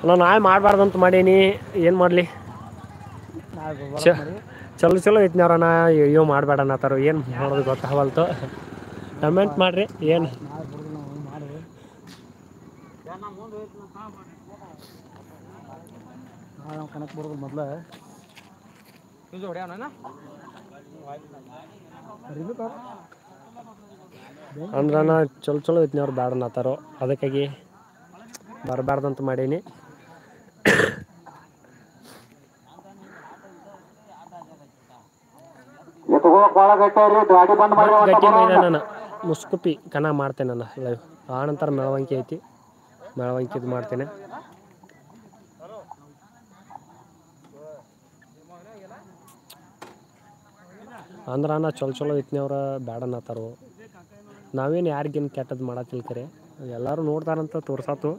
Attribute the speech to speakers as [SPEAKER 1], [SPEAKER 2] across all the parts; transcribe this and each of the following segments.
[SPEAKER 1] ನಾನು ನಾಳೆ ಮಾಡಬಾರ್ದಂತ ಮಾಡೀನಿ, ಏನು ಮಾಡಲಿ. ಚಲೋ ಚಲೋ ಐತ್ನವ್ರಣ್ಣ, ಅಯ್ಯೋ ಮಾಡಬೇಡ ಅನ್ನತ್ತಾರ, ಏನು ಮಾಡೋದು ಗೊತ್ತಾಗವಲ್ತು. ಕಮೆಂಟ್ ಮಾಡಿರಿ ಏನು. ಕನೆಕ್ಟ್ ಬರೋದು ಮೊದಲ ಅಂದ್ರಣ್ಣ ಚಲೋ ಚಲೋ ಐತ್ನವ್ರು ಬ್ಯಾಡ ಅನ್ನತ್ತಾರೋ, ಅದಕ್ಕಾಗಿ ಬರಬಾರ್ದಂತ ಮಾಡೀನಿ. ಗಟ್ಟಿ ಮೈದಾನ ಮುಸ್ಕುಪಿ ಕನ ಮಾಡ್ತೇನೆ ನಾನು ಲೈವ್. ಆನಂತರ ಮೆಳವಂಕಿ ಐತಿ, ಮೆಳವಂಕಿದು ಮಾಡ್ತೇನೆ. ಅಂದ್ರಣ್ಣ ಚಲೋ ಚಲೋ ಐತ್ನವ್ರ ಬ್ಯಾಡ ಅನ್ನತ್ತಾರೋ. ನಾವೇನು ಯಾರಿಗೇನು ಕೆಟ್ಟದ್ದು ಮಾಡತ್ತಿಲ್ಕರೆ, ಎಲ್ಲರೂ ನೋಡ್ತಾರಂತ ತೋರ್ಸಾತು.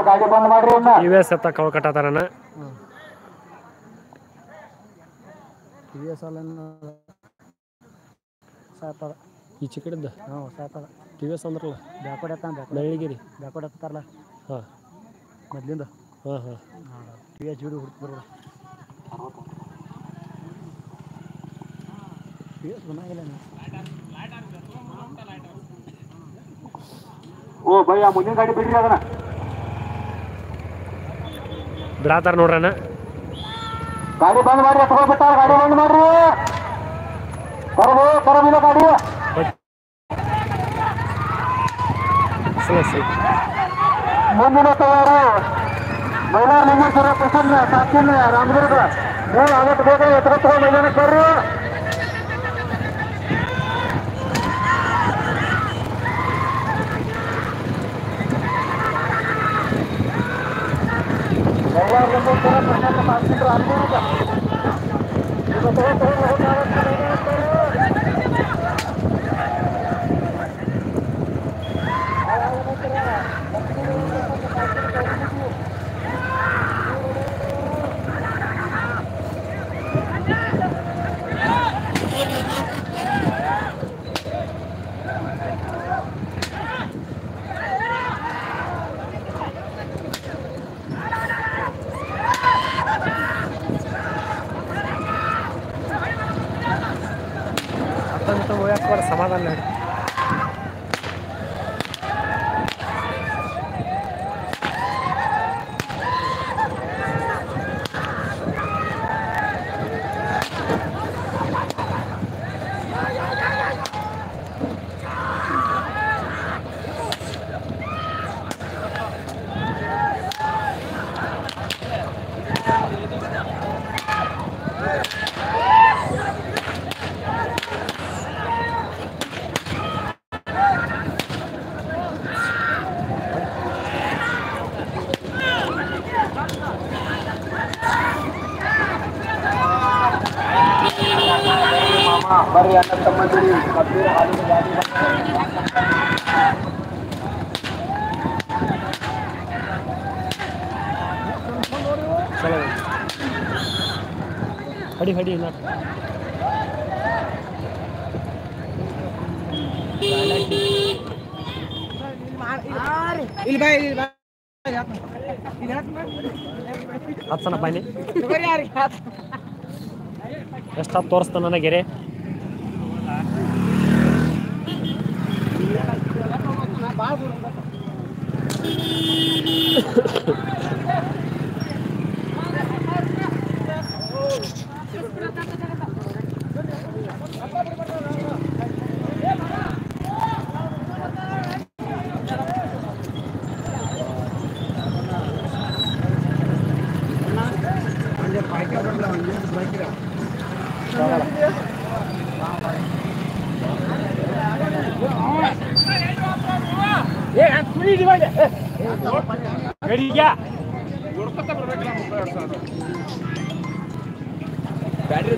[SPEAKER 2] ಗಾಡಿ ಬಂದ್ ಮಾಡ್ರಿ.
[SPEAKER 1] TVS ಎತ್ತ ಕವಳ ಕಟ್ಟತಾರಣ್ಣ. ಈಚೆ ಕಡೆದ TVS ಅಂದ್ರಲ್ಲ ಬೆಳಗಿರಿ ಬ್ಯಾಕೋಡ್ ಎತ್ತಾರಲ್ಲ. ಹಾಂ ಮೊದಲಿಂದ ಹಾಂ ಹಾಂ TVS ಜೋಡಿ ಹುಡುಕ್ತಾರ. TVS ಬಂದಾಗಿಲ್ಲ.
[SPEAKER 2] ಓ ಭಯ ಮುಂದಿನ ಗಾಡಿ ಬಿಡ್ರಿ, ಅದನ್ನ
[SPEAKER 1] ಬಿಡಾತಾರ ನೋಡ್ರಣ್ಣ.
[SPEAKER 2] ಗಾಡಿ ಬಂದ್ ಮಾಡ್ರಿ, ಎತ್ಕೊಳ್ಬಿಟ್ಟಾರ. ಗಾಡಿ ಬಂದ್ ಮಾಡ್ರಿ, ಕರಬಿಲ್ಲ ಗಾಡಿ. ಮುಂದಿನ ತಯಾರು ಮೈಲಾರ ಲಿಂಗೇಶ್ವರ ಪ್ರಸನ್ನ ಸಾಕಿನ ರಾಮದುರ್ಗ ಮೂರು ಆಗಟ್ಟು ಬೇಗ ಎತ್ಕೊಳ್ತೋ ಮೈದಾನಕ್ಕೆ ಬರ್ರಿ. ಮೈಲಾರ ಲಿಂಗೇಶ್ವರ ಪ್ರಸನ್ನ ಸಾಕಿನ ರಾಮದುರ್ಗ
[SPEAKER 1] ಸಮಾಧಾನ ಮಾಡಿ.
[SPEAKER 2] ಬರ್ರಿ ಅಣ್ಣ ತಮ್ಮಂದಿರಿ, ಕಬ್ಬೀರ ಹಾಲಿನ ಗಾಡಿ
[SPEAKER 1] ಹಡಿ ಹಡಿ ಇಲ್ಲ ಹತ್ಸನ ಬನ್ನಿ. ಎಷ್ಟಾದ್ ತೋರಿಸ್ತಾನ ನನಗೆರೆ. ಬ್ಯಾಟ್ರಿ